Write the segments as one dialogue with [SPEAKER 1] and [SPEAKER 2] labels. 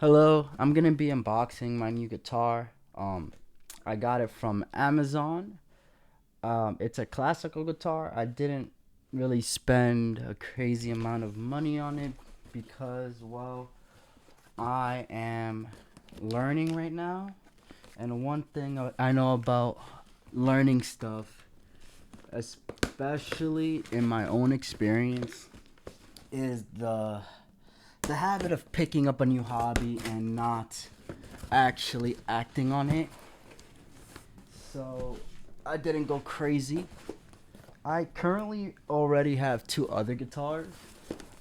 [SPEAKER 1] Hello, I'm gonna be unboxing my new guitar. I got it from Amazon. It's a classical guitar. I didn't really spend a crazy amount of money on it because, well, I am learning right now. And one thing I know about learning stuff, especially in my own experience, is the habit of picking up a new hobby and not actually acting on it. So I didn't go crazy. I currently already have two other guitars.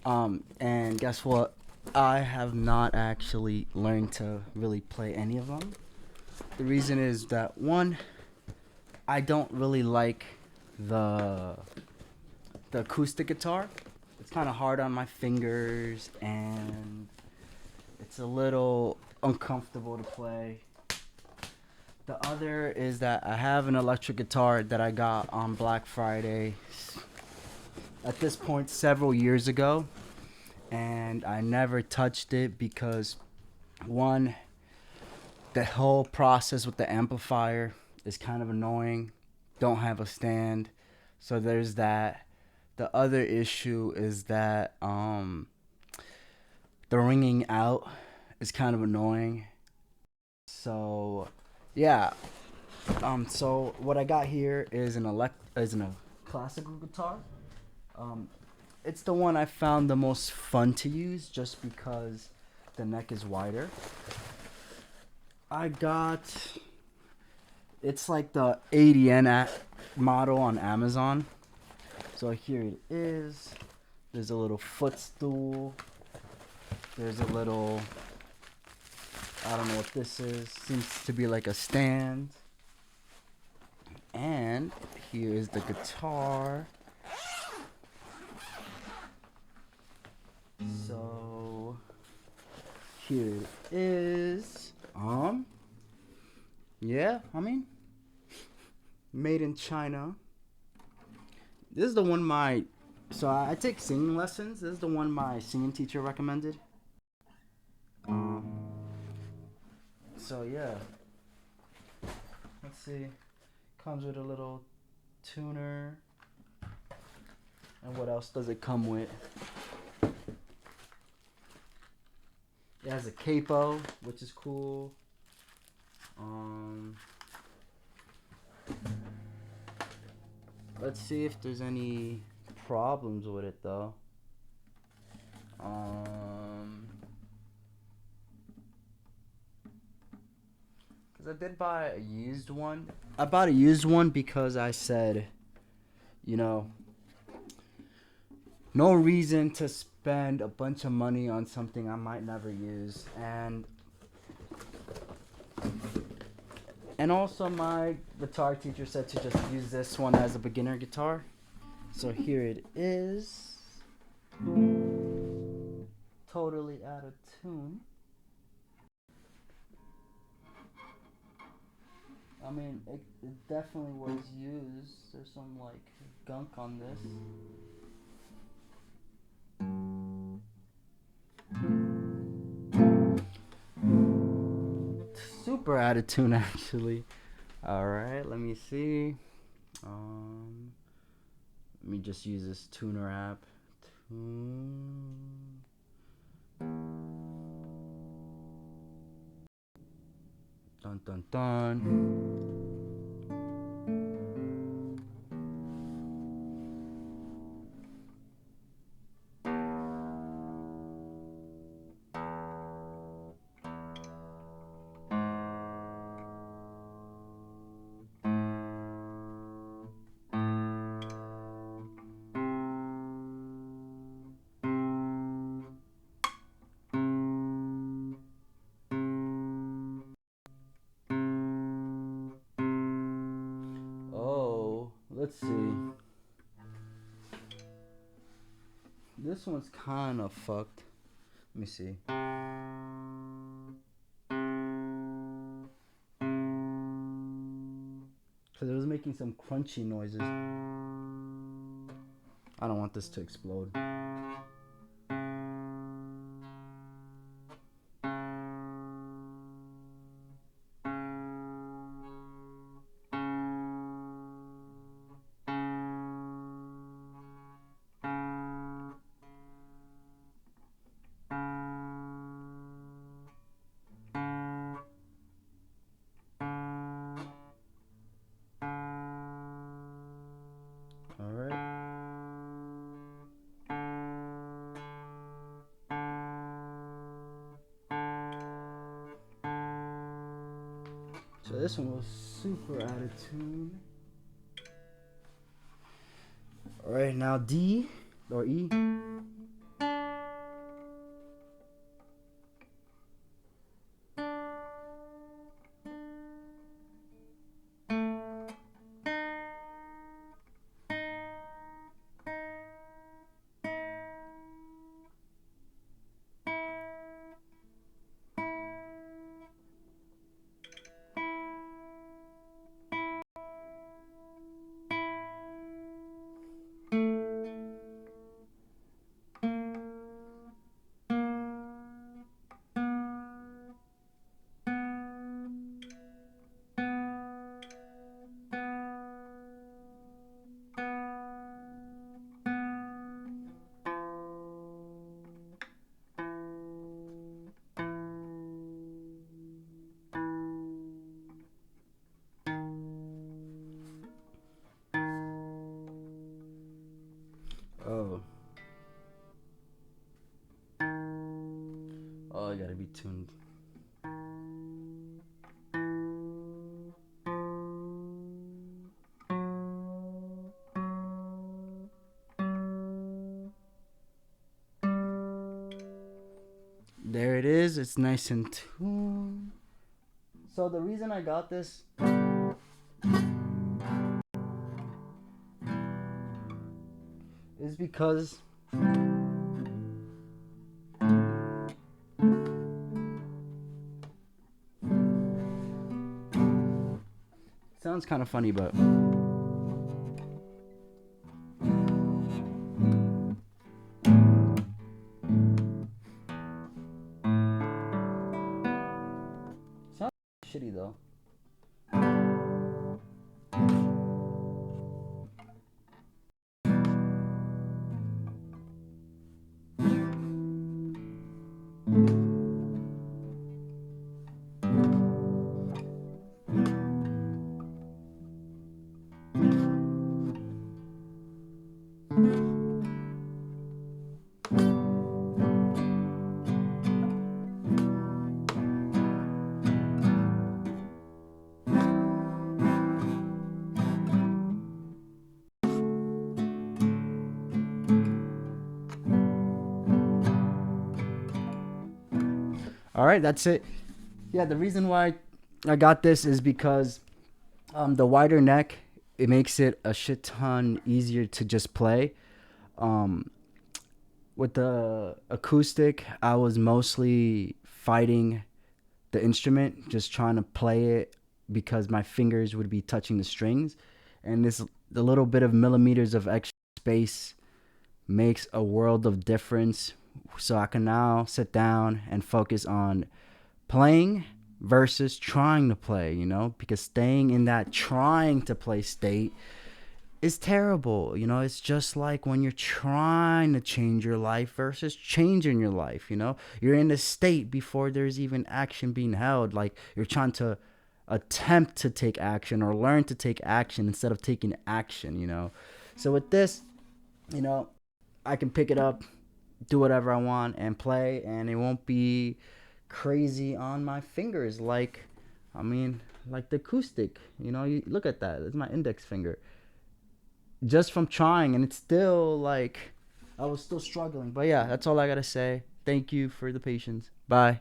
[SPEAKER 1] And guess what? I have not actually learned to really play any of them. The reason is that one, I don't really like the the acoustic guitar. It's kind of hard on my fingers and it's a little uncomfortable to play. The other is that I have an electric guitar that I got on Black Friday at this point several years ago, and I never touched it because one, the whole process with the amplifier is kind of annoying. Don't have a stand. So there's that. The other issue is that the ringing out is kind of annoying. So yeah, so what I got here is a classical guitar. Um, it's the one I found the most fun to use just because the neck is wider. I got it's like the ADN model on Amazon. So here it is. There's a little footstool. There's a little I don't know what this is. Seems to be like a stand. And here is the guitar. So here it is. Yeah, I mean, made in China. This is the one my so I take singing lessons. This is the one my singing teacher recommended. Um, so yeah, let's see. Comes with a little tuner. And what else does it come with? It has a capo, which is cool. Um, let's see if there's any problems with it though. Um, cause I did buy a used one. I bought a used one because I said, you know, no reason to spend a bunch of money on something I might never use, and also my guitar teacher said to just use this one as a beginner guitar. So here it is. Totally out of tune. I mean, it definitely was used. There's some like gunk on this. Super out of tune, actually. All right, let me see. Um, Let me just use this tuner app. Tune. Dun dun dun. Oh, let's see. This one's kind of fucked. Let me see. Because it was making some crunchy noises. I don't want this to explode. So this one was super out of tune. Alright, now D or E. Oh. Oh, I gotta be tuned. There it is. It's nice and tuned. So the reason I got this is because sounds kind of funny, but sounds shitty though. All right, that's it. Yeah, the reason why I got this is because the wider neck, it makes it a shit ton easier to just play. Um, with the acoustic, I was mostly fighting the instrument, just trying to play it because my fingers would be touching the strings, and this the little bit of millimeters of extra space makes a world of difference. So I can now sit down and focus on playing versus trying to play, because staying in that trying to play state is terrible. It's just like when you're trying to change your life versus changing your life. You're in a state before there's even action being held. Like you're trying to attempt to take action or learn to take action instead of taking action. So with this, I can pick it up, do whatever I want and play, and it won't be crazy on my fingers like the acoustic. You look at that, it's my index finger, just from trying, and it's still like I was still struggling. But yeah, that's all I gotta say. Thank you for the patience. Bye.